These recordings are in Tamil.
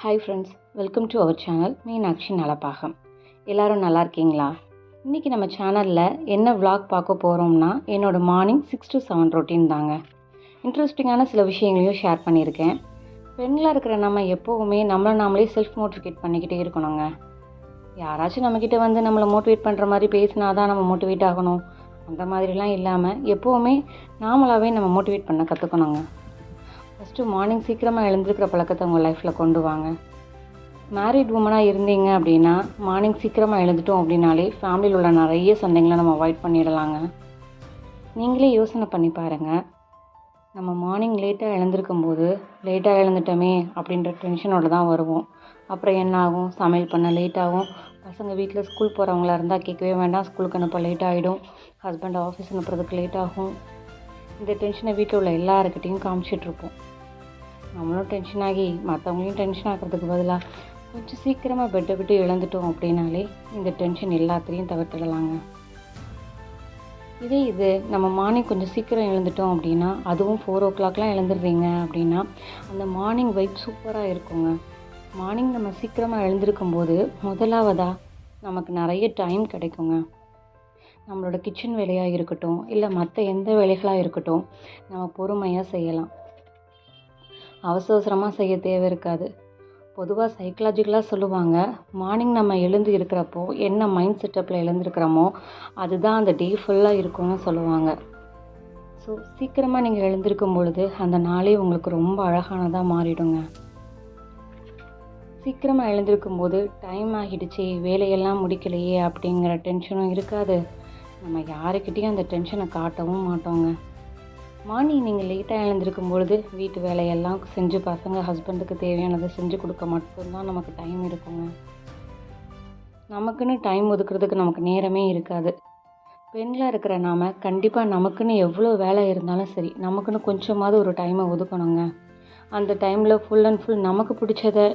Hi friends, welcome to our channel Meenakshi Nalapaagam. எல்லோரும் நல்லா இருக்கீங்களா? இன்றைக்கி நம்ம சேனலில் என்ன vlog பார்க்க போகிறோம்னா, என்னோடய மார்னிங் 6 to 7 ரொட்டீன் தாங்க. இன்ட்ரெஸ்டிங்கான சில விஷயங்களையும் ஷேர் பண்ணியிருக்கேன். பெண்களாக இருக்கிற நம்ம எப்போவுமே நாமளே செல்ஃப் மோட்டிவேட் பண்ணிக்கிட்டே இருக்கணுங்க. யாராச்சும் நம்மக்கிட்ட வந்து நம்மளை மோட்டிவேட் பண்ணுற மாதிரி பேசினா தான் நம்ம மோட்டிவேட் ஆகணும், அந்த மாதிரிலாம் இல்லாமல் எப்போவுமே நாமளாகவே நம்ம மோட்டிவேட் பண்ண கற்றுக்கணுங்க. ஃபஸ்ட்டு மார்னிங் சீக்கிரமாக எழுந்திருக்கிற பழக்கத்தை உங்கள் லைஃப்பில் கொண்டு வாங்க. மேரிட் உமனாக இருந்தீங்க அப்படின்னா மார்னிங் சீக்கிரமாக எழுந்துட்டோம் அப்படின்னாலே ஃபேமிலியில் உள்ள நிறைய சண்டைங்களை நம்ம அவாய்ட் பண்ணிடலாங்க. நீங்களே யோசனை பண்ணி பாருங்கள். நம்ம மார்னிங் லேட்டாக எழுந்திருக்கும்போது லேட்டாக எழுந்துட்டோமே அப்படின்ற டென்ஷனோடு தான் வருவோம். அப்புறம் என்ன ஆகும்? சமையல் பண்ண லேட் ஆகும். பசங்க வீட்டில் ஸ்கூல் போகிறவங்களா இருந்தால் கேட்கவே வேண்டாம், ஸ்கூலுக்கு அனுப்ப லேட் ஆகிடும். ஹஸ்பண்ட் ஆஃபீஸ் அனுப்புறதுக்கு லேட் ஆகும். இந்த டென்ஷனை வீட்டில் உள்ள எல்லாருக்கிட்டையும் காமிச்சிட்ருப்போம். நம்மளும் டென்ஷன் ஆகி மற்றவங்களையும் டென்ஷன் ஆகிறதுக்கு பதிலாக கொஞ்சம் சீக்கிரமாக பெட்டை விட்டு இழந்துட்டோம் அப்படின்னாலே இந்த டென்ஷன் எல்லாத்தையும் தவிர்த்துடலாங்க. இது நம்ம மார்னிங் கொஞ்சம் சீக்கிரம் எழுந்துட்டோம் அப்படின்னா, அதுவும் 4 o'clock எழுந்துடுறீங்க அப்படின்னா அந்த மார்னிங் வைப் சூப்பராக இருக்குங்க. மார்னிங் நம்ம சீக்கிரமாக எழுந்திருக்கும் போது முதலாவதாக நமக்கு நிறைய டைம் கிடைக்குங்க. நம்மளோட கிச்சன் வேலையாக இருக்கட்டும், இல்லை மற்ற எந்த வேலைகளாக இருக்கட்டும், நம்ம பொறுமையாக செய்யலாம். அவசரமாக செய்ய தேவை இருக்காது. பொதுவாக சைக்கலாஜிக்கலாக சொல்லுவாங்க, மார்னிங் நம்ம எழுந்து இருக்கிறப்போ என்ன மைண்ட் செட்டப்பில் எழுந்திருக்கிறோமோ அதுதான் அந்த டே ஃபுல்லாக இருக்கும்னு சொல்லுவாங்க. ஸோ சீக்கிரமாக நீங்கள் எழுந்திருக்கும் பொழுது அந்த நாளே உங்களுக்கு ரொம்ப அழகானதாக மாறிடுங்க. சீக்கிரமாக எழுந்திருக்கும் போது டைம் ஆகிடுச்சு, வேலையெல்லாம் முடிக்கலையே அப்படிங்கிற டென்ஷனும் இருக்காது. நம்ம யாருக்கிட்டேயும் அந்த டென்ஷனை காட்டவும் மாட்டோங்க. மார்னிங் நீங்கள் லேட்டாக எழுந்திருக்கும் பொழுது வீட்டு வேலையெல்லாம் செஞ்சு பசங்க ஹஸ்பண்டுக்கு தேவையானதை செஞ்சு கொடுக்க மட்டும்தான் நமக்கு டைம் இருக்குங்க. நமக்குன்னு டைம் ஒதுக்குறதுக்கு நமக்கு நேரமே இருக்காது. பெண்களாக இருக்கிற நாம் கண்டிப்பாக நமக்குன்னு எவ்வளோ வேலை இருந்தாலும் சரி, நமக்குன்னு கொஞ்சமாவது ஒரு டைமை ஒதுக்கணுங்க. அந்த டைமில் ஃபுல் அண்ட் ஃபுல் நமக்கு பிடிச்சதை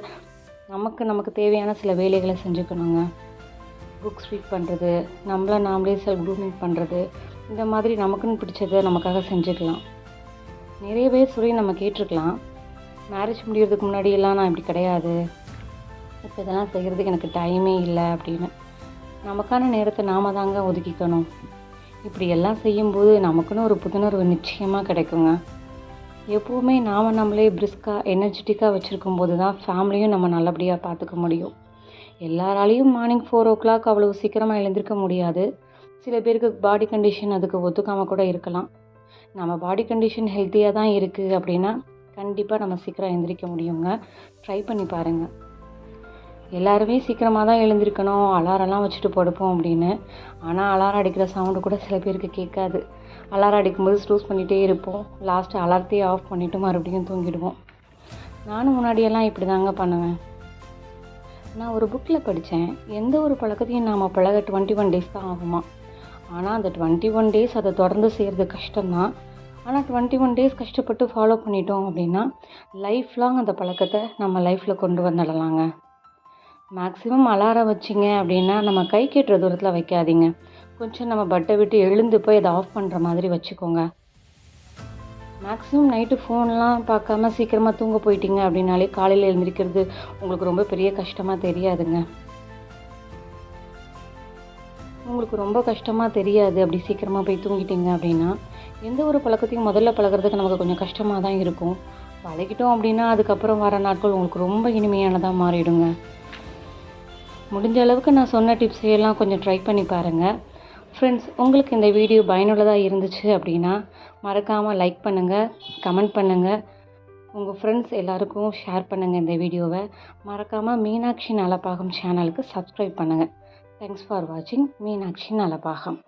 நமக்கு தேவையான சில வேலைகளை செஞ்சுக்கணுங்க. புக்ஸ் ரீட் பண்ணுறது, நாமளே செல்ஃப் க்ரூமிங் பண்ணுறது, இந்த மாதிரி நமக்குன்னு பிடிச்சதை நமக்காக செஞ்சுக்கலாம். நிறைய பேர் நம்ம கேட்டிருக்கலாம், மேரேஜ் முடிகிறதுக்கு முன்னாடியெல்லாம் நான் இப்படி கிடையாது, இப்போ இதெல்லாம் செய்கிறதுக்கு எனக்கு டைமே இல்லை அப்படின்னு. நமக்கான நேரத்தை நாம் தாங்க ஒதுக்கிக்கணும். இப்படி எல்லாம் செய்யும்போது நமக்குன்னு ஒரு புத்துணர்வு நிச்சயமாக கிடைக்குங்க. எப்போவுமே நம்மளே பிரிஸ்காக எனர்ஜெட்டிக்காக வச்சுருக்கும் போது தான் ஃபேமிலியும் நம்ம நல்லபடியாக பார்த்துக்க முடியும். எல்லாராலையும் மார்னிங் 4 o'clock அவ்வளோ சீக்கிரமாக எழுந்திருக்க முடியாது. சில பேருக்கு பாடி கண்டிஷன் அதுக்கு ஒத்துக்காமல் கூட இருக்கலாம். நம்ம பாடி கண்டிஷன் ஹெல்த்தியாக தான் இருக்குது அப்படின்னா கண்டிப்பாக நம்ம சீக்கிரம் எழுந்திரிக்க முடியுங்க. ட்ரை பண்ணி பாருங்கள். எல்லாருமே சீக்கிரமாக தான் எழுந்திருக்கணும், அலாரம்லாம் வச்சுட்டு படுப்போம் அப்படின்னு. ஆனால் அலாரம் அடிக்கிற சவுண்டு கூட சில பேருக்கு கேட்காது. அலாரம் அடிக்கும்போது ஸ்னூஸ் பண்ணிகிட்டே இருப்போம். லாஸ்ட்டு அலாரத்தையே ஆஃப் பண்ணிவிட்டு மறுபடியும் தூங்கிடுவோம். நானும் முன்னாடியெல்லாம் இப்படி தாங்க பண்ணுவேன். நான் ஒரு புக்கில் படித்தேன், எந்த ஒரு பழக்கத்தையும் நாம் பழக 21 days தான் ஆகுமா. ஆனால் அந்த 21 days அதை தொடர்ந்து செய்கிறது கஷ்டம்தான். ஆனால் 21 days கஷ்டப்பட்டு ஃபாலோ பண்ணிட்டோம் அப்படின்னா லைஃப் லாங் அந்த பழக்கத்தை நம்ம லைஃப்பில் கொண்டு வந்துடலாங்க. மேக்ஸிமம் அலாரம் வச்சிங்க அப்படின்னா நம்ம கை கெட்டுற தூரத்தில் வைக்காதீங்க. கொஞ்சம் நம்ம பட்டை விட்டு எழுந்து போய் அதை ஆஃப் பண்ணுற மாதிரி வச்சுக்கோங்க. மேக்ஸிமம் நைட்டு ஃபோன்லாம் பார்க்காம சீக்கிரமாக தூங்க போயிட்டீங்க அப்படின்னாலே காலையில் எழுந்திரிக்கிறது உங்களுக்கு ரொம்ப பெரிய கஷ்டமாக தெரியாதுங்க. உங்களுக்கு ரொம்ப கஷ்டமாக தெரியாது அப்படி சீக்கிரமாக போய் தூங்கிட்டீங்க அப்படின்னா. எந்த ஒரு பழக்கத்தையும் முதல்ல பழகிறதுக்கு நமக்கு கொஞ்சம் கஷ்டமாக தான் இருக்கும். பழகிட்டோம் அப்படின்னா அதுக்கப்புறம் வர நாட்கள் உங்களுக்கு ரொம்ப இனிமையானதாக மாறிடுங்க. முடிஞ்ச அளவுக்கு நான் சொன்ன டிப்ஸையெல்லாம் கொஞ்சம் ட்ரை பண்ணி பாருங்கள். ஃப்ரெண்ட்ஸ், உங்களுக்கு இந்த வீடியோ பயனுள்ளதாக இருந்துச்சு அப்படின்னா மறக்காமல் லைக் பண்ணுங்கள், கமெண்ட் பண்ணுங்கள், உங்கள் ஃப்ரெண்ட்ஸ் எல்லாருக்கும் ஷேர் பண்ணுங்கள். இந்த வீடியோவை மறக்காமல் மீனாட்சி நலப்பாகம் சேனலுக்கு சப்ஸ்கிரைப் பண்ணுங்கள். தேங்க்ஸ் ஃபார் வாட்சிங் மீனாட்சி நலப்பாகம்.